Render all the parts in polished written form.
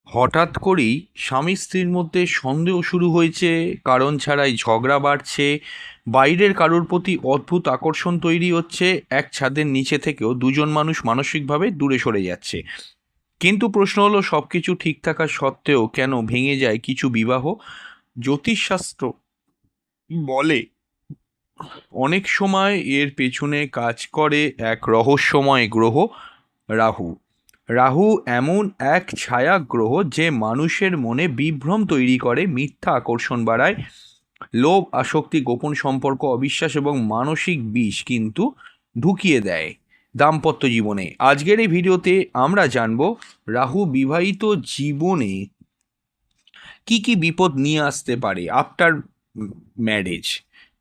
হঠাৎ করেই স্বামী স্ত্রীর মধ্যে সন্দেহ শুরু হয়েছে, কারণ ছাড়াই ঝগড়া বাড়ছে, বাইরের কারোর প্রতি অদ্ভুত আকর্ষণ তৈরি হচ্ছে, এক ছাদের নিচে থেকেও দুজন মানুষ মানসিকভাবে দূরে সরে যাচ্ছে। কিন্তু প্রশ্ন হলো, সব কিছু ঠিক থাকা সত্ত্বেও কেন ভেঙে যায় কিছু বিবাহ? জ্যোতিষশাস্ত্র বলে অনেক সময় এর পেছনে কাজ করে এক রহস্যময় গ্রহ, রাহু। রাহু এমন এক ছায়া গ্রহ যে মানুষের মনে বিভ্রম তৈরি করে, মিথ্যা আকর্ষণ বাড়ায়, লোভ, আসক্তি, গোপন সম্পর্ক, অবিশ্বাস এবং মানসিক বিষ কিন্তু ঢুকিয়ে দেয় দাম্পত্য জীবনে। আজকের এই ভিডিওতে আমরা জানব রাহু বিবাহিত জীবনে কি কি বিপদ নিয়ে আসতে পারে আফটার ম্যারেজ।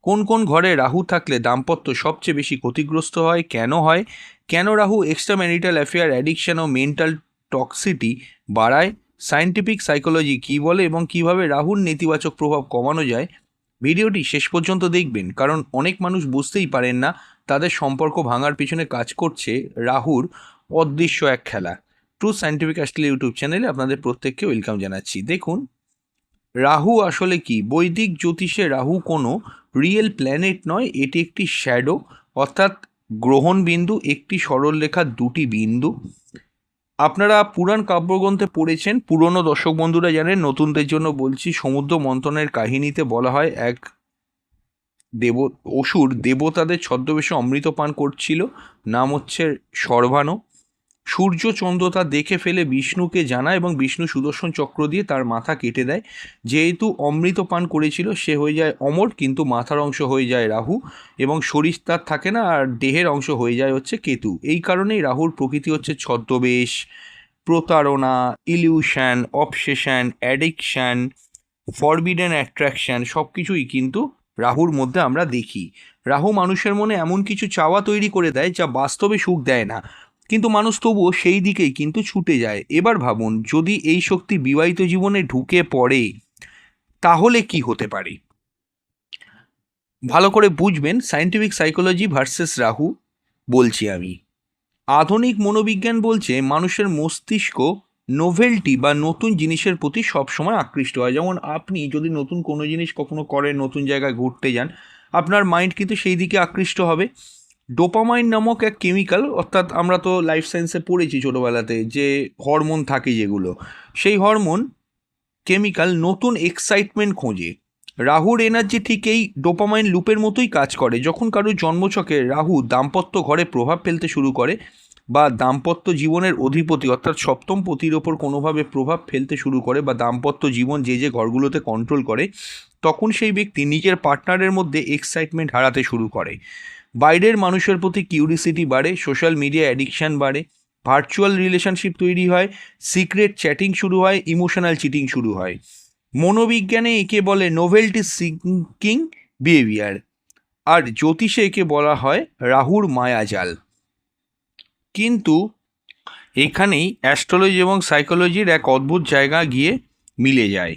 কোন কোন ঘরে রাহু থাকলে দাম্পত্য সবচেয়ে বেশি ক্ষতিগ্রস্ত হয়, কেন Rahu extra marital affair, addiction ও মেন্টাল টক্সিটি বাড়ায়, সায়েন্টিফিক সাইকোলজি কী বলে এবং কিভাবে রাহুর নেতিবাচক প্রভাব কমানো যায়। ভিডিওটি শেষ পর্যন্ত দেখবেন, কারণ অনেক মানুষ বুঝতেই পারেন না তাদের সম্পর্ক ভাঙার পিছনে কাজ করছে রাহুর অদৃশ্য এক খেলা। ট্রু সায়েন্টিফিক অ্যাস্ট্রোলজি ইউটিউব চ্যানেলে আপনাদের প্রত্যেককে ওয়েলকাম জানাচ্ছি। দেখুন, রাহু আসলে কি? বৈদিক জ্যোতিষে রাহু কোনো রিয়েল প্ল্যানেট নয়, এটি একটি শ্যাডো, অর্থাৎ গ্রহণ বিন্দু, একটি সরলরেখার দুটি বিন্দু। আপনারা পুরাণ কাব্যগ্রন্থে পড়েছেন, পুরনো দর্শক বন্ধুরা জানেন, নতুনদের জন্য বলছি। সমুদ্র মন্থনের কাহিনীতে বলা হয় এক অসুর দেবতাদের ছদ্মবেশে অমৃত পান করছিল, নাম হচ্ছে সর্বাণ। সূর্য চন্দ্র তা দেখে ফেলে বিষ্ণুকে জানায় এবং বিষ্ণু সুদর্শন চক্র দিয়ে তার মাথা কেটে দেয়। যেহেতু অমৃত পান করেছিল, সে হয়ে যায় অমর, কিন্তু মাথার অংশ হয়ে যায় রাহু এবং শরীর তার থাকে না, আর দেহের অংশ হয়ে যায় হচ্ছে কেতু। এই কারণেই রাহুর প্রকৃতি হচ্ছে ছদ্মবেশ, প্রতারণা, illusion, obsession, addiction, forbidden attraction, সব কিছুই কিন্তু রাহুর মধ্যে আমরা দেখি। রাহু মানুষের মনে এমন কিছু চাওয়া তৈরি করে দেয় যা বাস্তবে সুখ দেয় না, কিন্তু মানুষ তবুও সেই দিকেই কিন্তু ছুটে যায়। এবার ভাবুন, যদি এই শক্তি বিবাহিত জীবনে ঢুকে পড়ে, তাহলে কি হতে পারে? ভালো করে বুঝবেন, সায়েন্টিফিক সাইকোলজি ভার্সেস রাহু বলছি আমি। আধুনিক মনোবিজ্ঞান বলছে মানুষের মস্তিষ্ক নোভেলটি বা নতুন জিনিসের প্রতি সবসময় আকৃষ্ট হয়। যেমন আপনি যদি নতুন কোনো জিনিস কখনো করেন, নতুন জায়গায় ঘুরতে যান, আপনার মাইন্ড কিন্তু সেই দিকে আকৃষ্ট হবে। ডোপামাইন নামক এক কেমিক্যাল, অর্থাৎ আমরা তো লাইফ সায়েন্সে পড়েছি ছোটোবেলাতে যে হরমোন থাকে যেগুলো, সেই হরমোন কেমিক্যাল নতুন এক্সাইটমেন্ট খোঁজে। রাহুর এনার্জি ঠিক এই ডোপামাইন লুপের মতোই কাজ করে। যখন কারোর জন্মছকে রাহু দাম্পত্য ঘরে প্রভাব ফেলতে শুরু করে, বা দাম্পত্য জীবনের অধিপতি অর্থাৎ সপ্তম পতির ওপর কোনোভাবে প্রভাব ফেলতে শুরু করে, বা দাম্পত্য জীবন যে যে ঘরগুলোতে কন্ট্রোল করে, তখন সেই ব্যক্তি নিজের পার্টনারের মধ্যে এক্সাইটমেন্ট হারাতে শুরু করে। বাইরের মানুষের প্রতি কিউরিসিটি বাড়ে, সোশ্যাল মিডিয়া অ্যাডিকশান বাড়ে, ভার্চুয়াল রিলেশনশিপ তৈরি হয়, সিক্রেট চ্যাটিং শুরু হয়, ইমোশনাল চিটিং শুরু হয়। মনোবিজ্ঞানে একে বলে নোভেলটি সিকিং বিহেভিয়ার, আর জ্যোতিষে একে বলা হয় রাহুর মায়াজাল। কিন্তু এখানেই অ্যাস্ট্রোলজি এবং সাইকোলজির এক অদ্ভুত জায়গা গিয়ে মিলে যায়।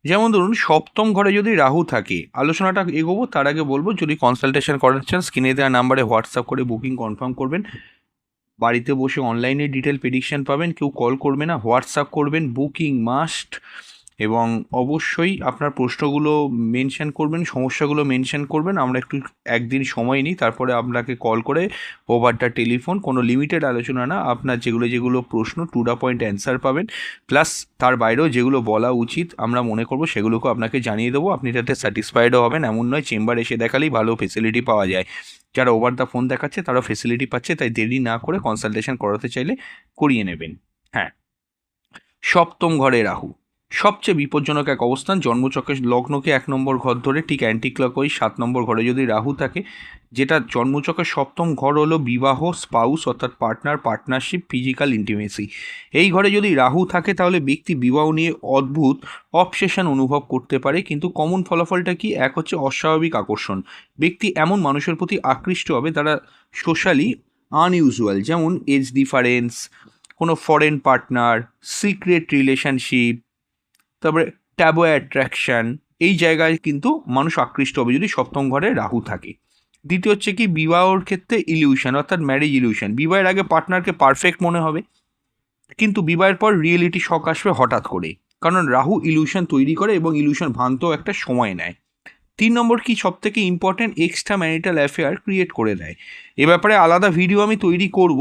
যেমন ধরুন, সপ্তম ঘরে যদি রাহু থাকে, আলোচনাটা এগোবো তার আগে বলবো, যদি কনসালটেশন করার চান স্ক্রিনে দেওয়া নাম্বারে হোয়াটসঅ্যাপ করে বুকিং কনফার্ম করবেন। বাড়িতে বসে অনলাইনে ডিটেল প্রেডিকশন পাবেন, কেউ কল করবে না, হোয়াটসঅ্যাপ করবেন, বুকিং মাস্ট। এবং অবশ্যই আপনার প্রশ্নগুলো মেনশন করবেন, সমস্যাগুলো মেনশন করবেন, আমরা একটু একদিন সময় নিই, তারপরে আপনাকে কল করে ওভার দ্য টেলিফোন, কোনো লিমিটেড আলোচনা না, আপনার যেগুলো যেগুলো প্রশ্ন টু দ্য পয়েন্ট অ্যান্সার পাবেন, প্লাস তার বাইরেও যেগুলো বলা উচিত আমরা মনে করবো সেগুলোকেও আপনাকে জানিয়ে দেবো। আপনি যাতে স্যাটিসফাইডও হবেন, এমন নয় চেম্বার এসে দেখালেই ভালো ফেসিলিটি পাওয়া যায়। যারা ওভার দ্য ফোন দেখাচ্ছে তারা ফেসিলিটি পাচ্ছে, তাই দেরি না করে কনসালটেশন করাতে চাইলে করিয়ে নেবেন। হ্যাঁ, সপ্তম ঘরে রাহু সবচেয়ে বিপজ্জনক এক অবস্থান। জন্মচক্রের লগ্নকে 1 নম্বর ঘর ধরে ঠিক অ্যান্টি ক্লকওয়াইজ 7 নম্বর ঘরে যদি রাহু থাকে, যেটা জন্মচক্রের সপ্তম ঘর হলো বিবাহ, স্পাউস অর্থাৎ পার্টনার, পার্টনারশিপ, ফিজিক্যাল ইন্টিমেসি। এই ঘরে যদি রাহু থাকে তাহলে ব্যক্তি বিবাহ নিয়ে অদ্ভুত অবসেশন অনুভব করতে পারে। কিন্তু কমন ফলাফলটা কি? এক হচ্ছে অস্বাভাবিক আকর্ষণ। ব্যক্তি এমন মানুষের প্রতি আকৃষ্ট হবে তারা সোশ্যালি আনইউজুয়াল, যেমন এজ ডিফারেন্স, কোনো ফরেন পার্টনার, সিক্রেট রিলেশনশিপ, তারপরে ট্যাবো অ্যাট্রাকশান, এই জায়গায় কিন্তু মানুষ আকৃষ্ট হবে যদি সপ্তম ঘরে রাহু থাকে। দ্বিতীয় হচ্ছে কি, বিবাহর ক্ষেত্রে ইলিউশন অর্থাৎ ম্যারেজ ইলিউশন। বিবাহের আগে পার্টনারকে পারফেক্ট মনে হবে, কিন্তু বিবাহের পর রিয়েলিটি শক আসবে হঠাৎ করে, কারণ রাহু ইলিউশন তৈরি করে এবং ইলিউশন ভাঙতেও একটা সময় নেয়। 3 নম্বর কি সবথেকে important, extra marital affair create করে দেয়। এ ব্যাপারে আলাদা ভিডিও আমি তৈরি করব,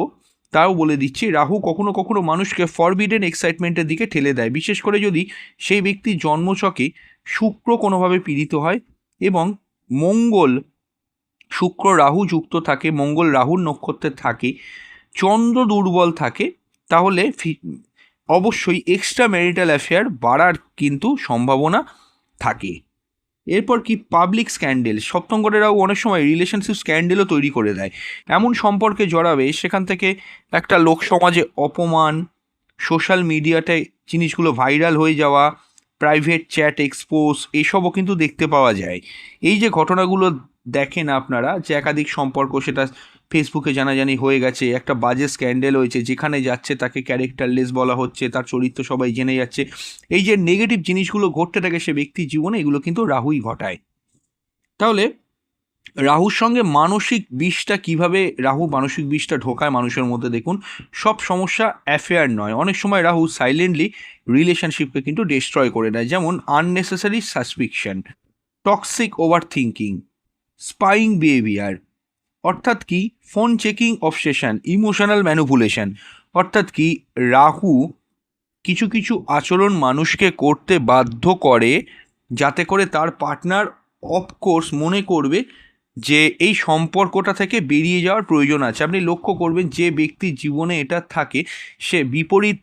তাও বলে দিচ্ছি। রাহু কখনো কখনো মানুষকে ফরবিডেন এক্সাইটমেন্টের দিকে ঠেলে দেয়, বিশেষ করে যদি সেই ব্যক্তির জন্মছকে শুক্র কোনোভাবে পীড়িত হয় এবং মঙ্গল শুক্র রাহু যুক্ত থাকে, মঙ্গল রাহুর নক্ষত্রে থাকে, চন্দ্র দুর্বল থাকে, তাহলে অবশ্যই এক্সট্রা ম্যারিটাল অ্যাফেয়ার বাড়ার কিন্তু সম্ভাবনা থাকে। এরপর কি পাবলিক স্ক্যান্ডেল, সপ্তম ঘরেরাও অনেক সময় রিলেশনশিপ স্ক্যান্ডেলও তৈরি করে দেয়। এমন সম্পর্কে জড়াবে সেখান থেকে একটা লোক সমাজে অপমান, সোশ্যাল মিডিয়াতে জিনিসগুলো ভাইরাল হয়ে যাওয়া, প্রাইভেট চ্যাট এক্সপোজ, এসবও কিন্তু দেখতে পাওয়া যায়। এই যে ঘটনাগুলো দেখেন আপনারা, যে একাধিক সম্পর্ক সেটা ফেসবুকে জানাজানি হয়ে গেছে, একটা বাজে স্ক্যান্ডেল হয়েছে, যেখানে যাচ্ছে তাকে ক্যারেক্টারলেস বলা হচ্ছে, তার চরিত্র সবাই জেনে যাচ্ছে, এই যে নেগেটিভ জিনিসগুলো ঘটতে থাকে সে ব্যক্তির জীবনে, এগুলো কিন্তু রাহুই ঘটায়। তাহলে রাহুর সঙ্গে মানসিক বিষটা কিভাবে, রাহু মানসিক বিষটা ঢোকায় মানুষের মধ্যে, দেখুন সব সমস্যা অ্যাফেয়ার নয়, অনেক সময় রাহু সাইলেন্টলি রিলেশনশিপকে কিন্তু ডিস্ট্রয় করে দেয়। যেমন unnecessary suspicion, toxic over thinking, spying behaviour, অর্থাৎ কি phone checking obsession, emotional manipulation, অর্থাৎ কি রাহু কিছু কিছু আচরণ মানুষকে করতে বাধ্য করে যাতে করে তার পার্টনার অফকোর্স মনে করবে যে এই সম্পর্কটা থেকে বেরিয়ে যাওয়ার প্রয়োজন আছে। আপনি লক্ষ্য করবেন যে ব্যক্তির জীবনে এটা থাকে সে বিপরীত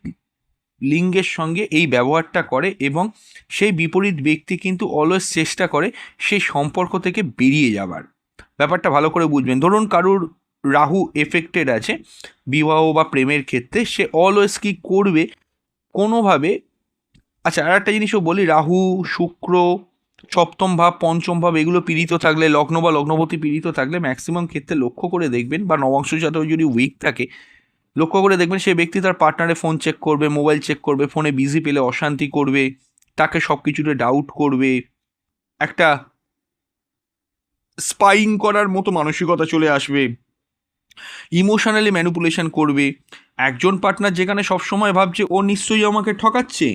লিঙ্গের সঙ্গে এই ব্যবহারটা করে এবং সেই বিপরীত ব্যক্তি কিন্তু অলওয়েজ চেষ্টা করে সেই সম্পর্ক থেকে বেরিয়ে যাবার। ব্যাপারটা ভালো করে বুঝবেন। ধরুন কারুর রাহু এফেক্টেড আছে বিবাহ বা প্রেমের ক্ষেত্রে, সে অলওয়েজ কি করবে কোনোভাবে। আচ্ছা, আর একটা জিনিসও বলি, রাহু শুক্র সপ্তম ভাব পঞ্চম ভাব এগুলো পীড়িত থাকলে, লগ্ন বা লগ্নপতি পীড়িত থাকলে ম্যাক্সিমাম ক্ষেত্রে লক্ষ্য করে দেখবেন, বা নবাংশ জাতক যদি উইক থাকে লক্ষ্য করে দেখবেন সেই ব্যক্তি তার পার্টনারে ফোন চেক করবে, মোবাইল চেক করবে, ফোনে বিজি পেলে অশান্তি করবে, তাকে সব কিছুতে ডাউট করবে, একটা স্পাইং করার মতো মানসিকতা চলে আসবে, ইমোশনালি ম্যানিপুলেশন করবে। একজন পার্টনার যেখানে সবসময় ভাবছে ও নিশ্চয়ই আমাকে ঠকাচ্ছে,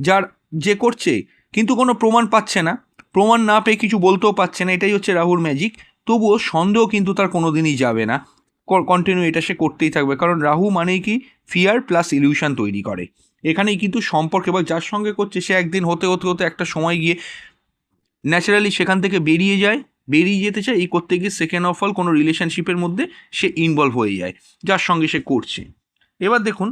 যার যে করছে, কিন্তু কোনো প্রমাণ পাচ্ছে না, প্রমাণ না পেয়ে কিছু বলতেও পারছে না, এটাই হচ্ছে রাহুর ম্যাজিক। তবুও সন্দেহ কিন্তু তার কোনো দিনই যাবে না, কন্টিনিউ এটা সে করতেই থাকবে, কারণ রাহু মানেই কি ফিয়ার প্লাস ইলিউশন তৈরি করে। এখানেই কিন্তু সম্পর্ক বা যার সঙ্গে করছে সে একদিন হতে হতে হতে একটা সময় গিয়ে ন্যাচারালি সেখান থেকে বেরিয়ে যায়, বেরিয়ে যেতে চায়, এই করতে গিয়ে সেকেন্ড অফ অল কোনো রিলেশনশিপের মধ্যে সে ইনভলভ হয়ে যায় যার সঙ্গে সে করছে। এবার দেখুন,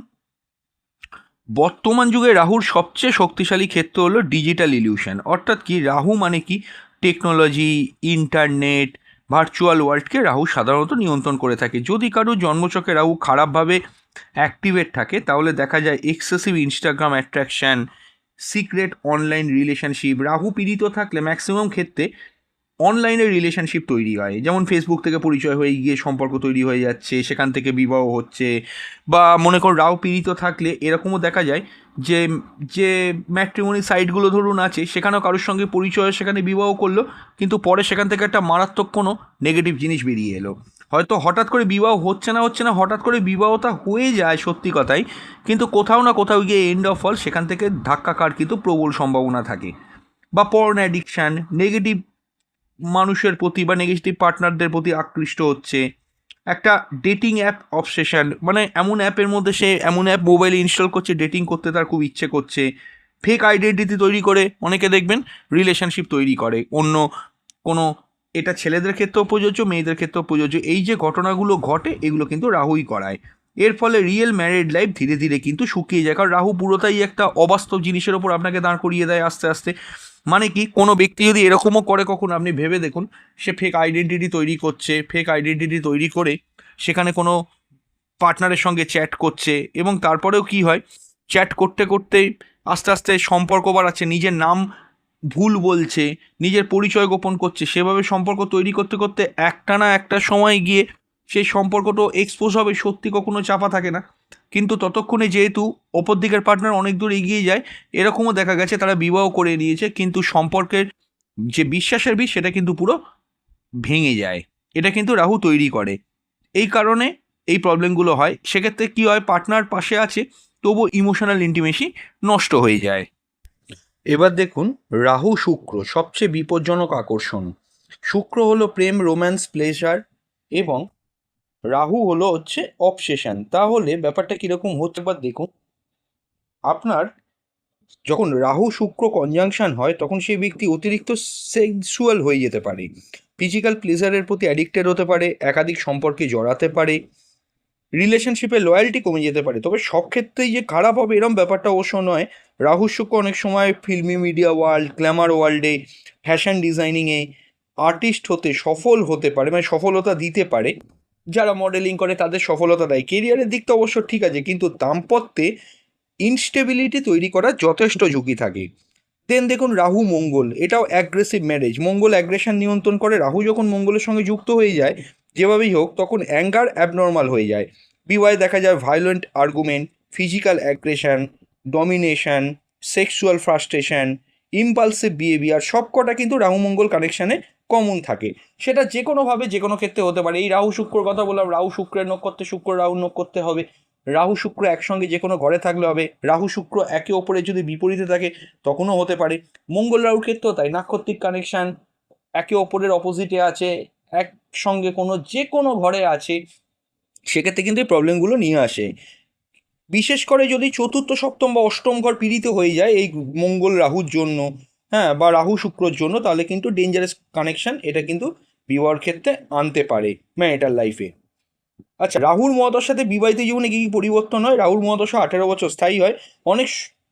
বর্তমান যুগে রাহুর সবচেয়ে শক্তিশালী ক্ষেত্র হলো ডিজিটাল ইলিউশন, অর্থাৎ কি রাহু মানে কি টেকনোলজি, ইন্টারনেট, ভার্চুয়াল ওয়ার্ল্ডকে রাহু সাধারণত নিয়ন্ত্রণ করে থাকে। যদি কারো জন্মছকে রাহু খারাপভাবে অ্যাক্টিভেট থাকে তাহলে দেখা যায় excessive Instagram attraction, secret online relationship. Rahu পীড়িত থাকলে ম্যাক্সিমাম ক্ষেত্রে অনলাইনে রিলেশনশিপ তৈরি হয়, যেমন ফেসবুক থেকে পরিচয় হয়ে গিয়ে সম্পর্ক তৈরি হয়ে যাচ্ছে, সেখান থেকে বিবাহ হচ্ছে। বা মনে করো রাহু পীড়িত থাকলে এরকমও দেখা যায় যে যে ম্যাট্রিমনি সাইটগুলো ধরুন আছে, সেখানেও কারোর সঙ্গে পরিচয়, সেখানে বিবাহ করলো, কিন্তু পরে সেখান থেকে একটা মারাত্মক কোনো নেগেটিভ জিনিস বেরিয়ে এলো। হয়তো হঠাৎ করে বিবাহ হচ্ছে না, হঠাৎ করে বিবাহটা হয়ে যায় সত্যি কথাই, কিন্তু কোথাও না কোথাও গিয়ে এন্ড অফ অল সেখান থেকে ধাক্কা খাওয়ার কিন্তু প্রবল সম্ভাবনা থাকে। বা পর্ন অ্যাডিকশান, নেগেটিভ মানুষের প্রতি বা নেগেটিভ পার্টনারদের প্রতি আকৃষ্ট হচ্ছে, একটা ডেটিং অ্যাপ অবসেশন, মানে এমন অ্যাপের মধ্যে সে এমন অ্যাপ মোবাইলে ইনস্টল করছে, ডেটিং করতে তার খুব ইচ্ছে করছে, ফেক আইডেন্টিটি তৈরি করে অনেকে দেখবেন রিলেশনশিপ তৈরি করে অন্য কোনো, এটা ছেলেদের ক্ষেত্রেও প্রযোজ্য, মেয়েদের ক্ষেত্রেও প্রযোজ্য। এই যে ঘটনাগুলো ঘটে এগুলো কিন্তু রাহুই করায়। এর ফলে রিয়েল ম্যারিড লাইফ ধীরে ধীরে কিন্তু শুকিয়ে যায়, কারণ রাহু পুরোটাই একটা অবাস্তব জিনিসের ওপর আপনাকে দাঁড় করিয়ে দেয় আস্তে আস্তে। মানে কি কোনো ব্যক্তি যদি এরকমও করে কখন, আপনি ভেবে দেখুন, সে ফেক আইডেন্টিটি তৈরি করছে, ফেক আইডেন্টিটি তৈরি করে সেখানে কোনো পার্টনারের সঙ্গে চ্যাট করছে, এবং তারপরেও কি হয়, চ্যাট করতে করতে আস্তে আস্তে সম্পর্ক বাড়াচ্ছে, নিজের নাম ভুল বলছে, নিজের পরিচয় গোপন করছে, সেভাবে সম্পর্ক তৈরি করতে করতে একটা না একটা সময় গিয়ে সেই সম্পর্কটা এক্সপোজ হবে। সত্যি কখনো চাপা থাকে না, কিন্তু ততক্ষণে যেহেতু ওপর দিকের পার্টনার অনেক দূর এগিয়ে যায়, এরকমও দেখা গেছে তারা বিবাহ করে নিয়েছে, কিন্তু সম্পর্কের যে বিশ্বাসের বীজ সেটা কিন্তু পুরো ভেঙে যায়। এটা কিন্তু রাহু তৈরি করে, এই কারণে এই প্রবলেমগুলো হয়। সেক্ষেত্রে কী হয়, পার্টনার পাশে আছে তবু ইমোশনাল ইন্টিমেসি নষ্ট হয়ে যায়। এবার দেখুন রাহু শুক্র সবচেয়ে বিপজ্জনক আকর্ষণ। শুক্র হলো প্রেম, রোম্যান্স, প্লেজার, এবং রাহু হলো হচ্ছে অবসেশন। তাহলে ব্যাপারটা কিরকম হতে পারে দেখুন, আপনার যখন রাহু শুক্র কনজাংশন হয় তখন সেই ব্যক্তি অতিরিক্ত সেক্সুয়াল হয়ে যেতে পারে, ফিজিক্যাল প্লেজারের প্রতি অ্যাডিক্টেড হতে পারে, একাধিক সম্পর্কে জড়াতে পারে, রিলেশনশিপে লয়্যালটি কমে যেতে পারে। তবে সব ক্ষেত্রেই যে খারাপ হবে এরম ব্যাপারটা অবশ্য নয়। রাহু শুক্র অনেক সময় ফিল্মি, মিডিয়া ওয়ার্ল্ড, গ্ল্যামার ওয়ার্ল্ডে, ফ্যাশন ডিজাইনিংয়ে আর্টিস্ট হতে সফল হতে পারে, মানে সফলতা দিতে পারে। যারা মডেলিং করে তাদের সফলতা দেয়। কেরিয়ারের দিকটা অবশ্য ঠিক আছে, কিন্তু দাম্পত্যে ইনস্টেবিলিটি তৈরি করার যথেষ্ট ঝুঁকি থাকে। দেন দেখুন রাহু মঙ্গল, এটাও অ্যাগ্রেসিভ ম্যারেজ। মঙ্গল অ্যাগ্রেশন নিয়ন্ত্রণ করে। রাহু যখন মঙ্গলের সঙ্গে যুক্ত হয়ে যায় যেভাবেই হোক, তখন অ্যাঙ্গার অ্যাবনর্মাল হয়ে যায়। বিবাহে দেখা যায় violent argument, physical aggression, domination, sexual frustration, impulsive behaviour, সব কটা কিন্তু রাহু মঙ্গল কানেকশানে কমন থাকে। সেটা যে কোনোভাবে যে কোনো ক্ষেত্রে হতে পারে। এই রাহু শুক্রর কথা বললাম, রাহু শুক্রের নক্ষত্রে শুক্র রাহু নক্ষত্রে হবে। রাহু শুক্র একসঙ্গে যে কোনো ঘরে থাকলে হবে। রাহু শুক্র একে অপরের যদি বিপরীতে থাকে তখনও হতে পারে। মঙ্গল রাহুর ক্ষেত্রেও তাই, নাক্ষত্রিক কানেকশান, একে অপরের অপোজিটে আছে, একসঙ্গে যে কোনো ঘরে আছে, সেক্ষেত্রে কিন্তু এই প্রবলেমগুলো নিয়ে আসে। বিশেষ করে যদি চতুর্থ, সপ্তম বা অষ্টম ঘর পীড়িত হয়ে যায় এই মঙ্গল রাহুর জন্য, হ্যাঁ, বা রাহু শুক্রর জন্য, তাহলে কিন্তু ডেঞ্জারাস কানেকশন এটা কিন্তু বিবাহের ক্ষেত্রে আনতে পারে ম্যারিটাল লাইফে। আচ্ছা, রাহুর মহাদশাতে বিবাহিত জীবনে কী কী পরিবর্তন হয়? রাহুর মহাদশা 18 বছর স্থায়ী হয়। অনেক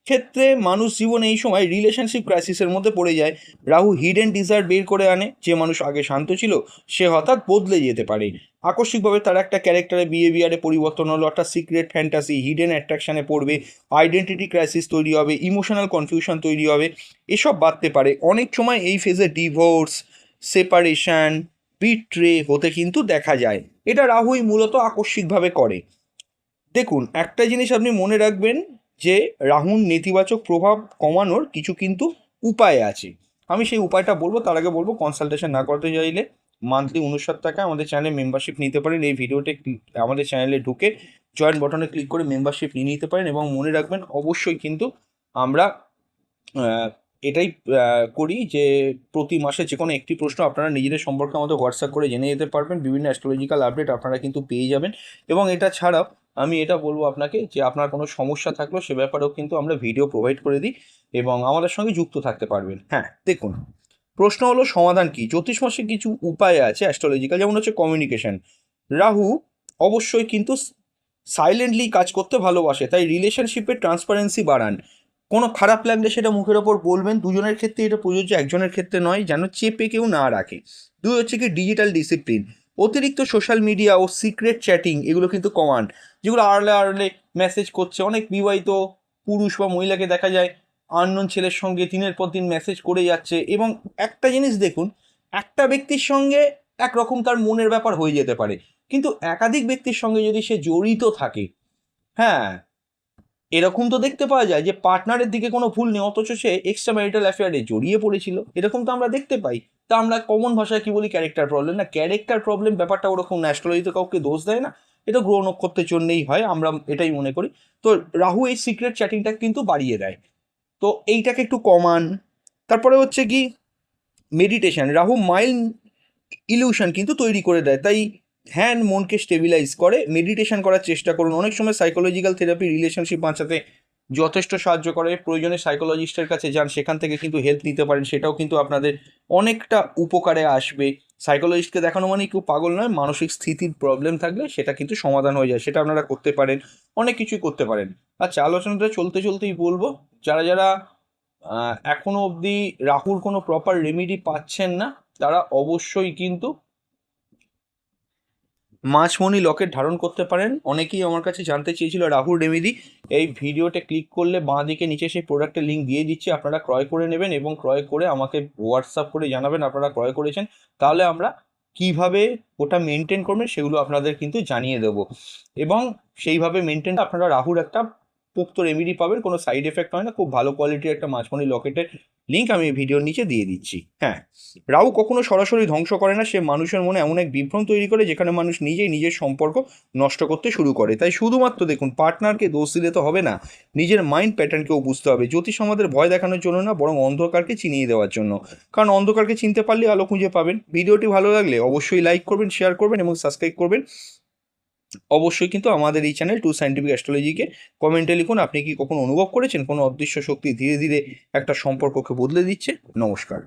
ক্ষেত্রে মানুষ জীবনে এই সময় রিলেশনশিপ ক্রাইসিসের মধ্যে পড়ে যায়। রাহু হিডেন ডিজায়ার বের করে আনে। যে মানুষ আগে শান্ত ছিল সে হঠাৎ বদলে যেতে পারে। আকস্মিকভাবে তার একটা ক্যারেক্টারে, বিহেভিয়ারে পরিবর্তন হলো, একটা সিক্রেট ফ্যান্টাসি, হিডেন অ্যাট্রাকশানে পড়বে, আইডেন্টিটি ক্রাইসিস তৈরি হবে, ইমোশনাল কনফিউশন তৈরি হবে, এসব বাড়তে পারে। অনেক সময় এই ফেজে ডিভোর্স, সেপারেশন, বিট্রে হতে কিন্তু দেখা যায়। এটা রাহুই মূলত আকস্মিকভাবে করে। দেখুন একটা জিনিস আপনি মনে রাখবেন, যে রাহুর নেতিবাচক প্রভাব কমানোর কিছু কিন্তু উপায় আছে। আমি সেই উপায়টা বলবো, তার আগে বলবো কনসালটেশন না করতে চাইলে মান্থলি 59 টাকা আমাদের চ্যানেলে মেম্বারশিপ নিতে পারেন। এই ভিডিওতে আমাদের চ্যানেলে ঢুকে জয়েন বাটনে ক্লিক করে মেম্বারশিপ নিয়ে নিতে পারেন। এবং মনে রাখবেন অবশ্যই কিন্তু আমরা এটাই করি যে প্রতি মাসে যে কোনো একটি প্রশ্ন আপনারা নিজেদের সম্পর্কে আমাদের হোয়াটসঅ্যাপ করে জেনে যেতে পারবেন। বিভিন্ন অ্যাস্ট্রোলজিক্যাল আপডেট আপনারা কিন্তু পেয়ে যাবেন। এবং এটা ছাড়াও আমি এটা বলবো আপনাকে, যে আপনার কোনো সমস্যা থাকলেও সে ব্যাপারেও কিন্তু আমরা ভিডিও প্রোভাইড করে দিই এবং আমাদের সঙ্গে যুক্ত থাকতে পারবেন। হ্যাঁ, দেখুন প্রশ্ন হলো সমাধান কি? জ্যোতিষ মাসে কিছু উপায় আছে অ্যাস্ট্রোলজিক্যাল, যেমন হচ্ছে কমিউনিকেশন। রাহু অবশ্যই কিন্তু সাইলেন্টলি কাজ করতে ভালোবাসে, তাই রিলেশনশিপে ট্রান্সপারেন্সি বাড়ান। কোনো খারাপ লাগলে সেটা মুখের ওপর বলবেন। দুজনের ক্ষেত্রে এটা প্রযোজ্য, একজনের ক্ষেত্রে নয়, যেন চেপে কেউ না রাখে। দুই হচ্ছে কি ডিজিটাল ডিসিপ্লিন। অতিরিক্ত সোশ্যাল মিডিয়া ও সিক্রেট চ্যাটিং এগুলো কিন্তু কমান। যেগুলো আড়লে আড়লে মেসেজ করছে, অনেক বিবাহিত পুরুষ বা মহিলাকে দেখা যায় আননোন ছেলের সঙ্গে দিনের পর দিন মেসেজ করে যাচ্ছে। এবং একটা জিনিস দেখুন, একটা ব্যক্তির সঙ্গে একরকম তার মনের ব্যাপার হয়ে যেতে পারে, কিন্তু একাধিক ব্যক্তির সঙ্গে যদি সে জড়িত থাকে, হ্যাঁ, এরকম তো দেখতে পাওয়া যায় যে পার্টনারের দিকে কোনো ভুল নেই, অথচ সে এক্সট্রা ম্যারিটাল অ্যাফেয়ারে জড়িয়ে পড়েছিল, এরকম তো আমরা দেখতে পাই। তা আমরা কমন ভাষায় কি বলি? Character problem. না, ক্যারেক্টার প্রবলেম ব্যাপারটা ওরকম না। অ্যাস্ট্রোলজিতে কাউকে দোষ দেয় না, এটা গ্রহ নক্ষত্রের জন্যেই হয়, আমরা এটাই মনে করি। তো রাহু এই সিক্রেট চ্যাটিংটা কিন্তু বাড়িয়ে দেয়, তো এইটাকে একটু কমান। তারপরে হচ্ছে কি মেডিটেশন। রাহু মাইল্ড ইলিউশন কিন্তু তৈরি করে দেয়, তাই ধ্যান মনকে স্টেবিলাইজ করে। মেডিটেশন করার চেষ্টা করুন। অনেক সময় সাইকোলজিক্যাল থেরাপি রিলেশনশিপ বাঁচাতে যথেষ্ট সাহায্য করে। প্রয়োজনে সাইকোলজিস্টের কাছে যান, সেখান থেকে কিন্তু হেল্প নিতে পারেন, সেটাও কিন্তু আপনাদের অনেকটা উপকারে আসবে। সাইকোলজিস্টকে দেখানো মানে কেউ পাগল নয়, মানসিক স্থিতির প্রবলেম থাকলে সেটা কিন্তু সমাধান হয়ে যায়, সেটা আপনারা করতে পারেন, অনেক কিছুই করতে পারেন। আচ্ছা, আলোচনাটা চলতে চলতেই বলবো, যারা যারা এখনো অবধি রাহুর কোনো প্রপার রেমেডি পাচ্ছেন না, তারা অবশ্যই কিন্তু মাছমণি লকেট ধারণ করতে পারেন। অনেকেই আমার কাছে জানতে চেয়েছিল রাহুর রেমেডি। এই ভিডিওতে ক্লিক করলে বাঁ দিকে নিচে সেই প্রোডাক্টের লিঙ্ক দিয়ে দিচ্ছি, আপনারা ক্রয় করে নেবেন এবং ক্রয় করে আমাকে হোয়াটসঅ্যাপ করে জানাবেন আপনারা ক্রয় করেছেন। তাহলে আমরা কিভাবে ওটা মেনটেন করবেন সেগুলো আপনাদের কিন্তু জানিয়ে দেবো, এবং সেইভাবে মেনটেন আপনারা রাহুর একটা পোক্ত রেমেডি পাবেন, কোনো সাইড এফেক্ট হয় না, খুব ভালো কোয়ালিটির একটা মাছমণি লকেটের লিঙ্ক আমি এই ভিডিওর নিচে দিয়ে দিচ্ছি। হ্যাঁ, রাহু কখনো সরাসরি ধ্বংস করে না, সে মানুষের মনে এমন এক বিভ্রম তৈরি করে যেখানে মানুষ নিজেই নিজের সম্পর্ক নষ্ট করতে শুরু করে। তাই শুধুমাত্র দেখুন, পার্টনারকে দোষ দিলে তো হবে না, নিজের মাইন্ড প্যাটার্নকেও বুঝতে হবে। জ্যোতিষ আমাদের ভয় দেখানোর জন্য না, বরং অন্ধকারকে চিনিয়ে দেওয়ার জন্য। কারণ অন্ধকারকে চিনতে পারলে আলো খুঁজে পাবেন। ভিডিওটি ভালো লাগলে অবশ্যই লাইক করবেন, শেয়ার করবেন এবং সাবস্ক্রাইব করবেন। অবশ্যই কিন্তু আমাদের এই চ্যানেল টু সায়েন্টিফিক অ্যাস্ট্রোলজিকে কমেন্টে লিখুন, আপনি কি কখনো অনুভব করেছেন কোনো অদৃশ্য শক্তি ধীরে ধীরে একটা সম্পর্ককে বদলে দিচ্ছে। নমস্কার।